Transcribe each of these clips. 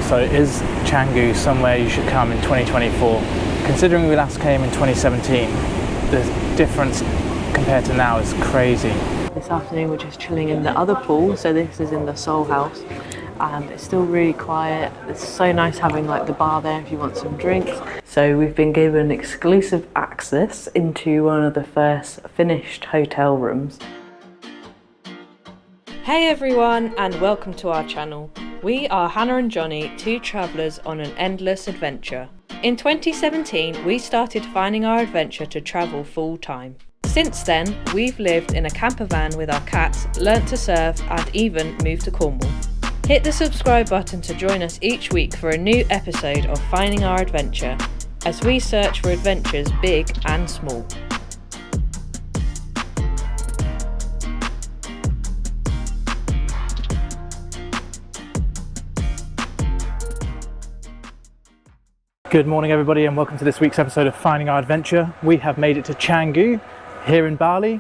So is Canggu somewhere you should come in 2024? Considering we last came in 2017, the difference compared to now is crazy. This afternoon we're just chilling in the other pool, so this is in the Soul House, and it's still really quiet. It's so nice having like the bar there if you want some drinks. So we've been given exclusive access into one of the first finished hotel rooms. Hey everyone, and welcome to our channel. We are Hannah and Jonny, two travellers on an endless adventure. In 2017, we started finding our adventure to travel full time. Since then, we've lived in a camper van with our cats, learnt to surf, and even moved to Cornwall. Hit the subscribe button to join us each week for a new episode of Finding Our Adventure, as we search for adventures big and small. Good morning everybody, and welcome to this week's episode of Finding Our Adventure. We have made it to Canggu here in Bali,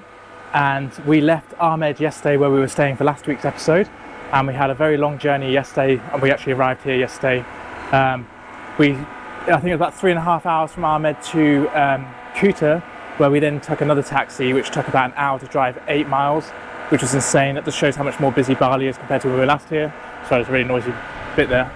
and we left Ahmed yesterday where we were staying for last week's episode, and we had a very long journey yesterday, and we actually arrived here yesterday. I think it was about 3.5 hours from Ahmed to Kuta, where we then took another taxi which took about an hour to drive 8 miles, which was insane. That just shows how much more busy Bali is compared to when we were last here. Sorry, it's a really noisy bit there.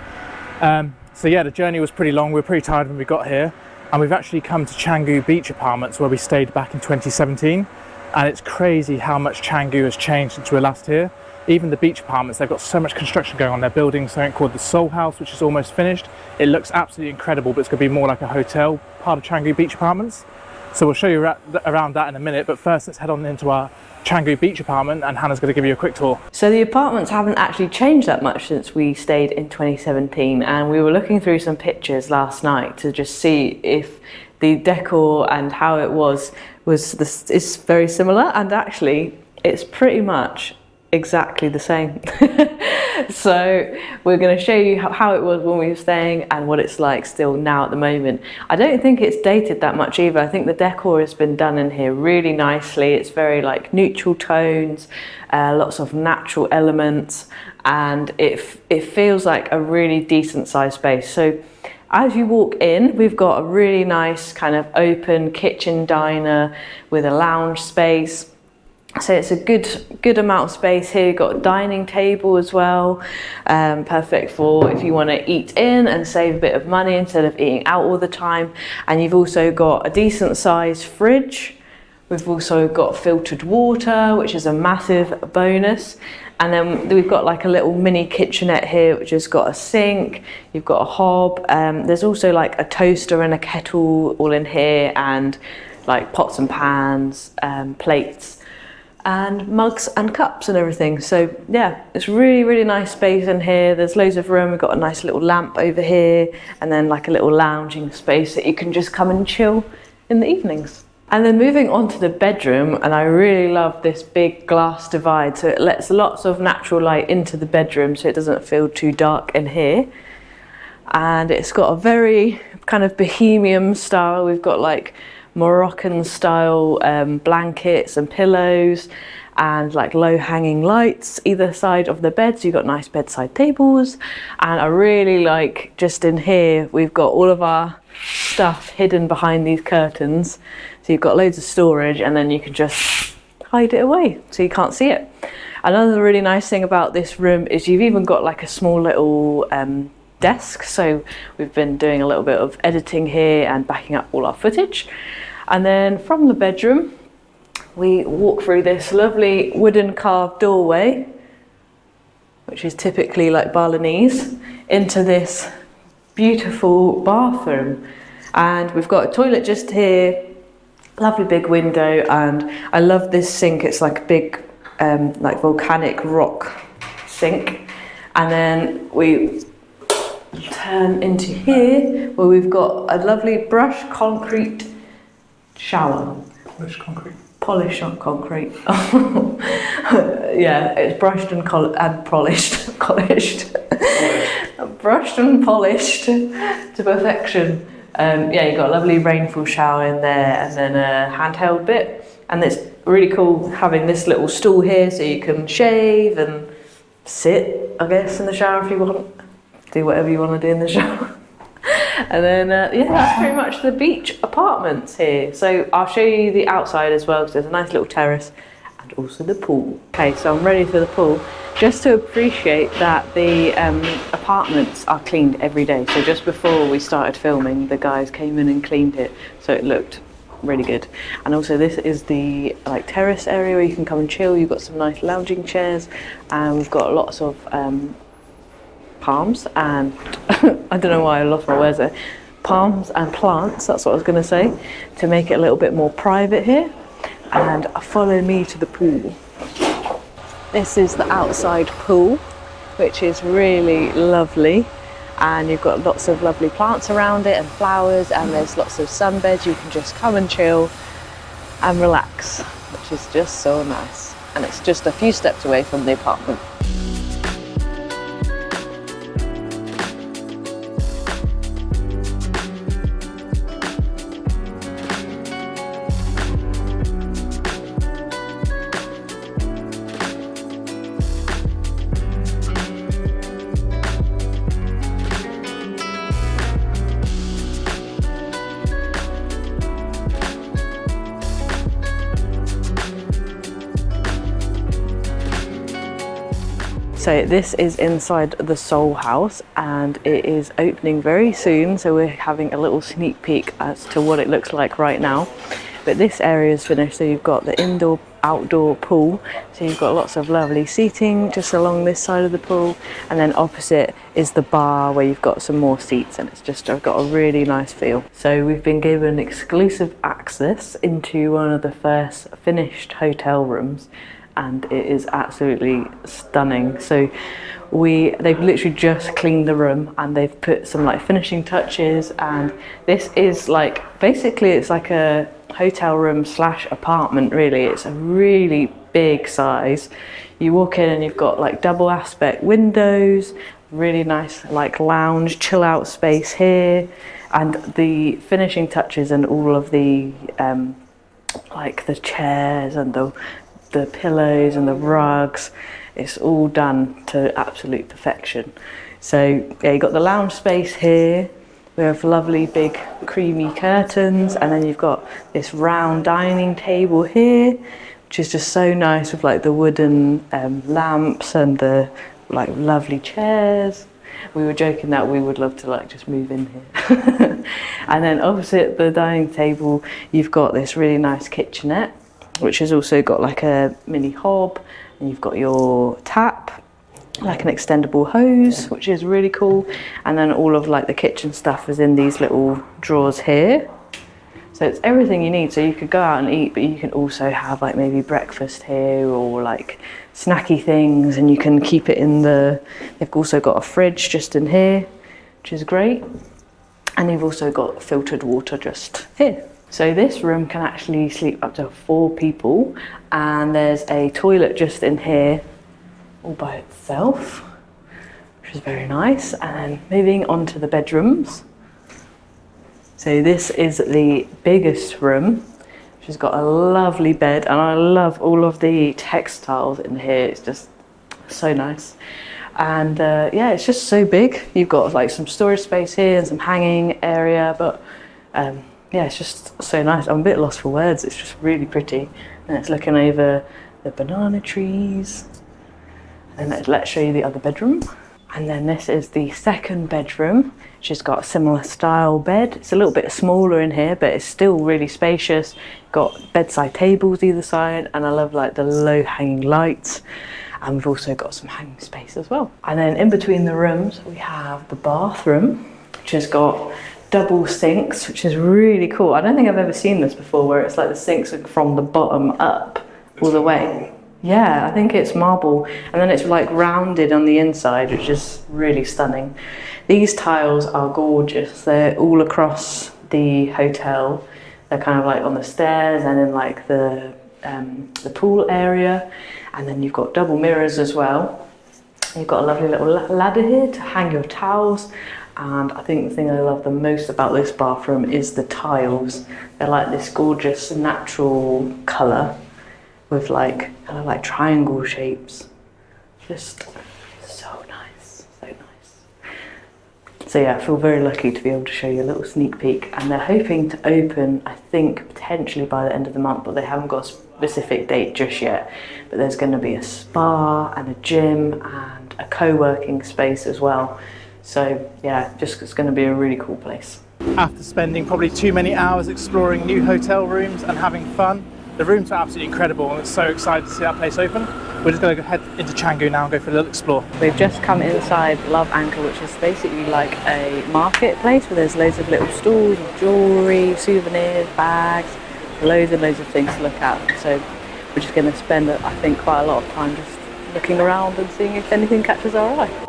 So yeah, the journey was pretty long. We were pretty tired when we got here, and we've actually come to Canggu Beach Apartments where we stayed back in 2017, and it's crazy how much Canggu has changed since we were last here. Even the beach apartments, they've got so much construction going on. They're building something called the Soul House, which is almost finished. It looks absolutely incredible, but it's going to be more like a hotel part of Canggu Beach Apartments. So we'll show you around that in a minute, but first let's head on into our Canggu Beach apartment, and Hannah's going to give you a quick tour. So the apartments haven't actually changed that much since we stayed in 2017, and we were looking through some pictures last night to just see if the decor and how it was is very similar, and actually it's pretty much exactly the same. So we're going to show you how it was when we were staying and what it's like still now at the moment. I don't think it's dated that much either. I think the decor has been done in here really nicely. It's very like neutral tones, lots of natural elements, and it feels like a really decent sized space. So as you walk in, we've got a really nice kind of open kitchen diner with a lounge space. So it's a good amount of space here. You've got a dining table as well, perfect for if you want to eat in and save a bit of money instead of eating out all the time. And you've also got a decent sized fridge. We've also got filtered water, which is a massive bonus. And then we've got like a little mini kitchenette here, which has got a sink. You've got a hob. There's also like a toaster and a kettle all in here, and like pots and pans, plates, and mugs and cups and everything. So yeah, it's really nice space in here. There's loads of room. We've got a nice little lamp over here, and then like a little lounging space that you can just come and chill in the evenings. And then moving on to the bedroom, and I really love this big glass divide, so it lets lots of natural light into the bedroom so it doesn't feel too dark in here. And it's got a very kind of bohemian style. We've got like Moroccan style blankets and pillows, and like low hanging lights either side of the bed, so you've got nice bedside tables. And I really like, just in here we've got all of our stuff hidden behind these curtains, so you've got loads of storage, and then you can just hide it away so you can't see it. Another really nice thing about this room is you've even got like a small little desk, so we've been doing a little bit of editing here and backing up all our footage. And then from the bedroom we walk through this lovely wooden carved doorway, which is typically like Balinese, into this beautiful bathroom. And we've got a toilet just here, lovely big window, and I love this sink. It's like a big like volcanic rock sink. And then we turn into here where we've got a lovely brushed concrete shower. Polished on concrete. Yeah, it's brushed and polished. Brushed and polished to perfection. Yeah, you've got a lovely rainfall shower in there, and then a handheld bit. And it's really cool having this little stool here so you can shave and sit, I guess, in the shower if you want. do whatever you want to do in the shower. And then, yeah, that's pretty much the beach apartments here. So I'll show you the outside as well, because there's a nice little terrace and also the pool. Okay, so I'm ready for the pool. Just to appreciate that the apartments are cleaned every day. So just before we started filming, the guys came in and cleaned it, so it looked really good. And also this is the like terrace area where you can come and chill. You've got some nice lounging chairs, and we've got lots of palms and I don't know why I lost my words there. Palms and plants, that's what I was going to say, to make it a little bit more private here. And follow me to the pool. This is the outside pool, which is really lovely, and you've got lots of lovely plants around it and flowers, and there's lots of sunbeds. You can just come and chill and relax, which is just so nice. And it's just a few steps away from the apartment. So this is inside the Soul House, and it is opening very soon, so we're having a little sneak peek as to what it looks like right now. But this area is finished, so you've got the indoor outdoor pool, so you've got lots of lovely seating just along this side of the pool, and then opposite is the bar where you've got some more seats, and it's just got a really nice feel. So we've been given exclusive access into one of the first finished hotel rooms, and it is absolutely stunning. So they've literally just cleaned the room, and they've put some like finishing touches, and this is like basically it's like a hotel room slash apartment really. It's a really big size. You walk in and you've got like double aspect windows, really nice like lounge chill out space here, and the finishing touches and all of the like the chairs and the pillows and the rugs, it's all done to absolute perfection. So yeah, you've got the lounge space here. We have lovely big creamy curtains, and then you've got this round dining table here, which is just so nice with like the wooden lamps and the like lovely chairs. We were joking that we would love to like just move in here. And then opposite the dining table, you've got this really nice kitchenette, which has also got like a mini hob, and you've got your tap, like an extendable hose, which is really cool. And then all of like the kitchen stuff is in these little drawers here. So it's everything you need. So you could go out and eat, but you can also have like maybe breakfast here or like snacky things, and you can keep it in they've also got a fridge just in here, which is great. And you've also got filtered water just here. So this room can actually sleep up to 4 people, and there's a toilet just in here all by itself, which is very nice. And then moving on to the bedrooms. So this is the biggest room, which has got a lovely bed, and I love all of the textiles in here. It's just so nice. And yeah, it's just so big. You've got like some storage space here and some hanging area, but yeah, it's just so nice. I'm a bit lost for words. It's just really pretty. And it's looking over the banana trees. And let's show you the other bedroom. And then this is the second bedroom, which has got a similar style bed. It's a little bit smaller in here, but it's still really spacious. Got bedside tables either side, and I love like the low hanging lights. And we've also got some hanging space as well. And then in between the rooms, we have the bathroom, which has got double sinks, which is really cool. I don't think I've ever seen this before, where it's like the sinks are from the bottom up all the way. Yeah, I think it's marble, and then it's like rounded on the inside, which is really stunning. These tiles are gorgeous. They're all across the hotel. They're kind of like on the stairs and in like the pool area, and then you've got double mirrors as well. You've got a lovely little ladder here to hang your towels. And I think the thing I love the most about this bathroom is the tiles. They're like this gorgeous natural colour with like kind of like triangle shapes. Just so nice, so nice. So yeah, I feel very lucky to be able to show you a little sneak peek, and they're hoping to open, I think, potentially by the end of the month, but they haven't got a specific date just yet. But there's going to be a spa and a gym and a co-working space as well. So yeah, just it's going to be a really cool place. After spending probably too many hours exploring new hotel rooms and having fun, the rooms are absolutely incredible and we're so excited to see that place open. We're just going to go head into Canggu now and go for a little explore. We've just come inside Love Anchor, which is basically like a marketplace where there's loads of little stalls of jewellery, souvenirs, bags, loads and loads of things to look at. So we're just going to spend, I think, quite a lot of time just looking around and seeing if anything catches our eye.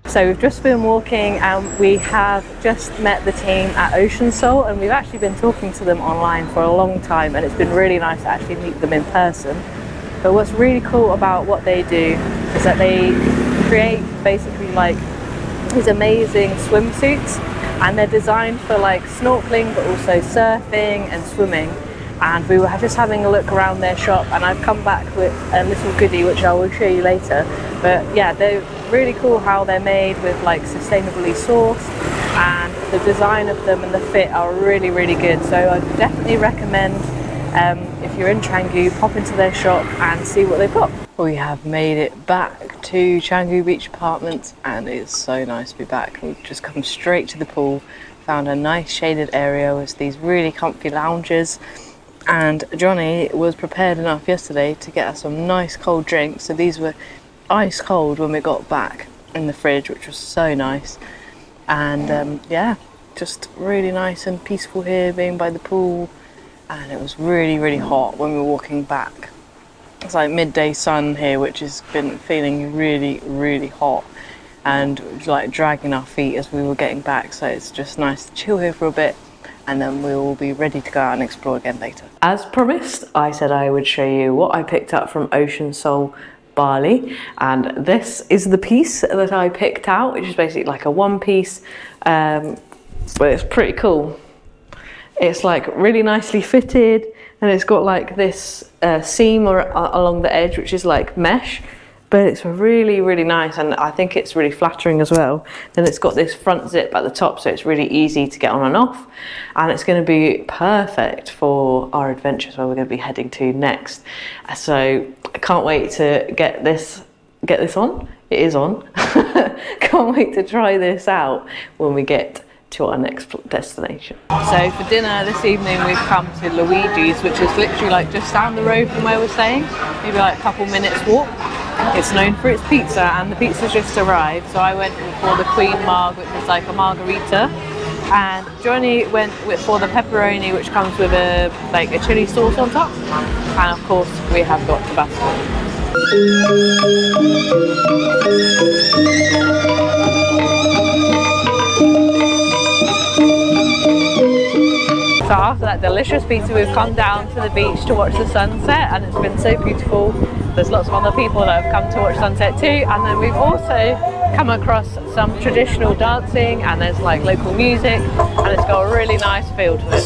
So we've just been walking and we have just met the team at Ocean Soul, and we've actually been talking to them online for a long time, and it's been really nice to actually meet them in person. But what's really cool about what they do is that they create basically like these amazing swimsuits, and they're designed for like snorkeling but also surfing and swimming. And we were just having a look around their shop, and I've come back with a little goodie which I will show you later. But yeah, they're really cool how they're made with like sustainably sourced, and the design of them and the fit are really, really good. So I definitely recommend if you're in Canggu, pop into their shop and see what they've got. We have made it back to Canggu Beach Apartments, and it's so nice to be back. We've just come straight to the pool, found a nice shaded area with these really comfy lounges. And Jonny was prepared enough yesterday to get us some nice cold drinks. So these were ice cold when we got back in the fridge, which was so nice. And yeah, just really nice and peaceful here, being by the pool. And it was really, really hot when we were walking back. It's like midday sun here, which has been feeling really, really hot. And it was like dragging our feet as we were getting back. So it's just nice to chill here for a bit, and then we will be ready to go out and explore again later. As promised, I said I would show you what I picked up from Ocean Soul Bali, and this is the piece that I picked out, which is basically like a one piece, but it's pretty cool. It's like really nicely fitted, and it's got like this seam along the edge, which is like mesh, but it's really, really nice, and I think it's really flattering as well. Then it's got this front zip at the top, so it's really easy to get on and off, and it's going to be perfect for our adventures where we're going to be heading to next. So I can't wait to get this on. It is on. Can't wait to try this out when we get to our next destination. So for dinner this evening we've come to Luigi's, which is literally like just down the road from where we're staying, maybe like a couple minutes walk. It's known for its pizza, and the pizza's just arrived, so I went for the Queen Marg, which is like a margarita, and Jonny went for the pepperoni, which comes with a chili sauce on top, and of course we have got Tabasco. So after that delicious pizza, we've come down to the beach to watch the sunset, and it's been so beautiful. There's lots of other people that have come to watch sunset too, and then we've also come across some traditional dancing, and there's like local music, and it's got a really nice feel to it.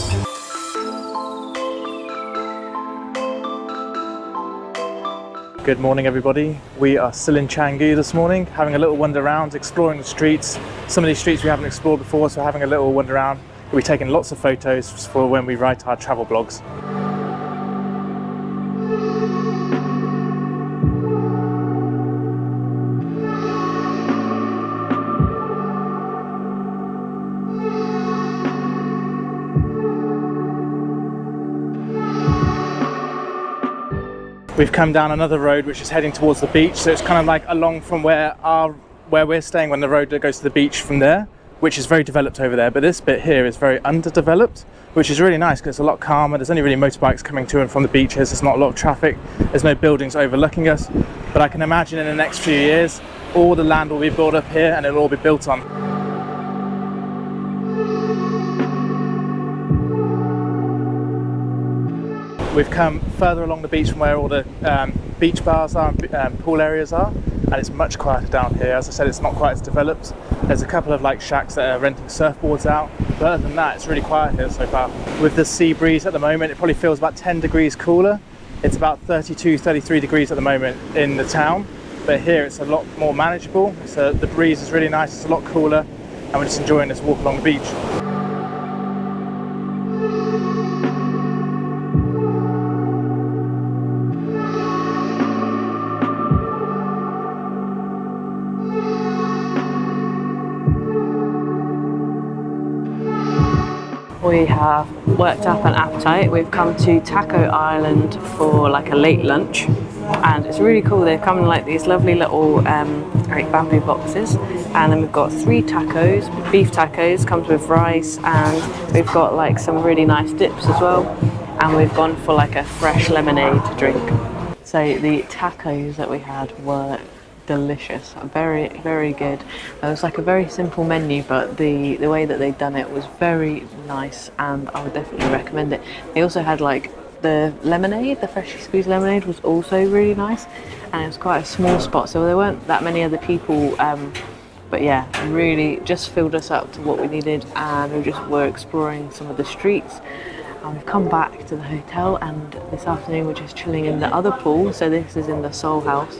Good morning everybody. We are still in Canggu this morning, having a little wander around, exploring the streets. Some of these streets we haven't explored before, so having a little wander around. We'll be taking lots of photos for when we write our travel blogs. We've come down another road which is heading towards the beach, so it's kind of like along from where we're staying, when the road goes to the beach from there. which is very developed over there, but this bit here is very underdeveloped, which is really nice because it's a lot calmer. There's only really motorbikes coming to and from the beaches. There's not a lot of traffic. There's no buildings overlooking us. But I can imagine in the next few years, all the land will be built up here and it'll all be built on. We've come further along the beach from where all the beach bars are and pool areas are, and it's much quieter down here. As I said, it's not quite as developed. There's a couple of like shacks that are renting surfboards out, but other than that, it's really quiet here so far. With the sea breeze at the moment, it probably feels about 10 degrees cooler. It's about 32, 33 degrees at the moment in the town, but here it's a lot more manageable. The breeze is really nice, it's a lot cooler, and we're just enjoying this walk along the beach. We have worked up an appetite. We've come to Taco Island for like a late lunch, and it's really cool. They've come in like these lovely little like bamboo boxes, and then we've got 3 tacos, beef tacos, comes with rice, and we've got like some really nice dips as well, and we've gone for like a fresh lemonade to drink. So the tacos that we had were delicious, very, very good. It was like a very simple menu, but the way that they'd done it was very nice, and I would definitely recommend it. They also had like the lemonade, the freshly squeezed lemonade was also really nice, and it was quite a small spot, so there weren't that many other people, but yeah, really just filled us up to what we needed, and we just were exploring some of the streets. And we've come back to the hotel, and this afternoon we're just chilling in the other pool. So this is in the Soul House,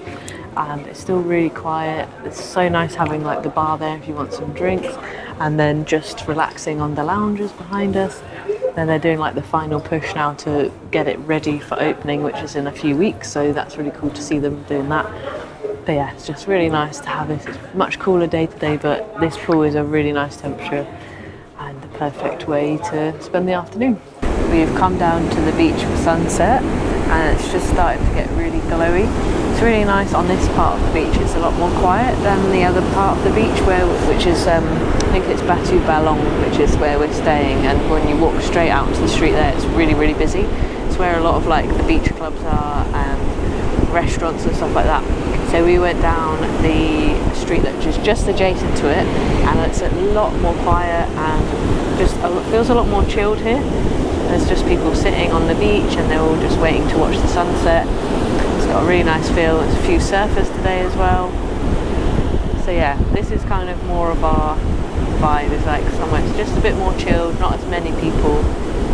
and it's still really quiet. It's so nice having like the bar there if you want some drinks, and then just relaxing on the lounges behind us. Then they're doing like the final push now to get it ready for opening, which is in a few weeks, so that's really cool to see them doing that. But yeah, it's just really nice to have this. It's a much cooler day today, but this pool is a really nice temperature and the perfect way to spend the afternoon. We've come down to the beach for sunset, and it's just starting to get really glowy. It's really nice on this part of the beach. It's a lot more quiet than the other part of the beach, which is I think it's Batu Balong, which is where we're staying. And when you walk straight out into the street there, it's really, really busy. It's where a lot of like the beach clubs are and restaurants and stuff like that. So we went down the street that is just adjacent to it, and it's a lot more quiet and just feels a lot more chilled here. There's just people sitting on the beach, and they're all just waiting to watch the sunset. It's got a really nice feel. There's a few surfers today as well. So yeah, this is kind of more of our vibe. It's like somewhere it's just a bit more chilled, not as many people,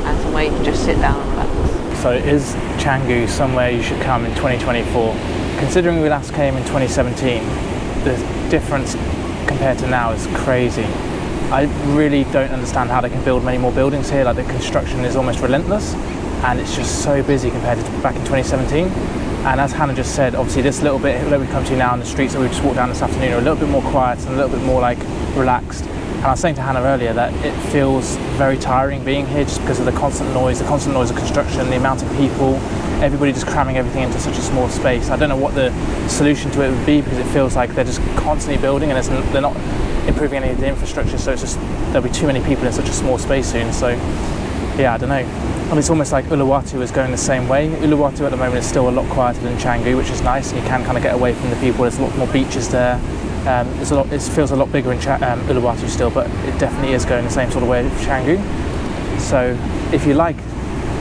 and somewhere you can just sit down and relax. So is Canggu somewhere you should come in 2024? Considering we last came in 2017, the difference compared to now is crazy. I really don't understand how they can build many more buildings here. Like the construction is almost relentless, and it's just so busy compared to back in 2017. And as Hannah just said, obviously this little bit that we come to now in the streets that we just walked down this afternoon are a little bit more quiet and a little bit more like relaxed. And I was saying to Hannah earlier that it feels very tiring being here just because of the constant noise of construction, the amount of people, everybody just cramming everything into such a small space. I don't know what the solution to it would be, because it feels like they're just constantly building and they're not improving any of the infrastructure, so it's just there'll be too many people in such a small space soon. So yeah, I don't know. And it's almost like Uluwatu is going the same way. Uluwatu at the moment is still a lot quieter than Canggu, which is nice, and you can kind of get away from the people. There's a lot more beaches there. It feels a lot bigger in Uluwatu still, but it definitely is going the same sort of way as Canggu. So if you like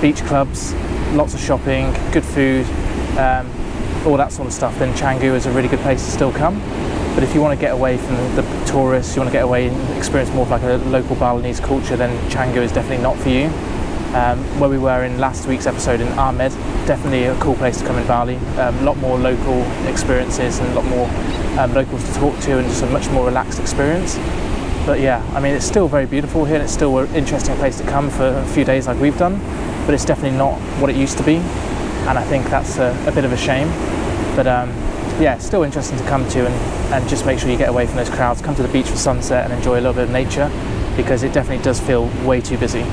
beach clubs, lots of shopping, good food, all that sort of stuff, then Canggu is a really good place to still come. But if you want to get away from the tourists, you want to get away and experience more of like a local Balinese culture, then Canggu is definitely not for you. Where we were in last week's episode in Ahmed, definitely a cool place to come in Bali. A lot more local experiences and a lot more locals to talk to, and just a much more relaxed experience. But yeah, I mean, it's still very beautiful here, and it's still an interesting place to come for a few days like we've done, but it's definitely not what it used to be, and I think that's a bit of a shame. But yeah, it's still interesting to come to, and just make sure you get away from those crowds, come to the beach for sunset and enjoy a little bit of nature, because it definitely does feel way too busy.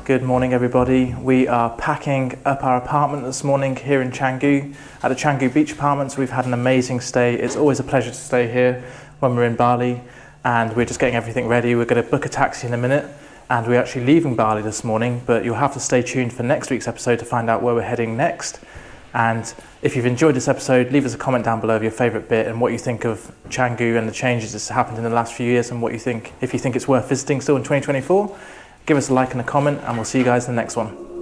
Good morning everybody. We are packing up our apartment this morning here in Canggu at the Canggu Beach Apartments. We've had an amazing stay. It's always a pleasure to stay here when we're in Bali, and we're just getting everything ready. We're going to book a taxi in a minute and we're actually leaving Bali this morning, but you'll have to stay tuned for next week's episode to find out where we're heading next. And if you've enjoyed this episode, leave us a comment down below of your favourite bit and what you think of Canggu and the changes that's happened in the last few years, and what you think, if you think it's worth visiting still in 2024. Give us a like and a comment, and we'll see you guys in the next one.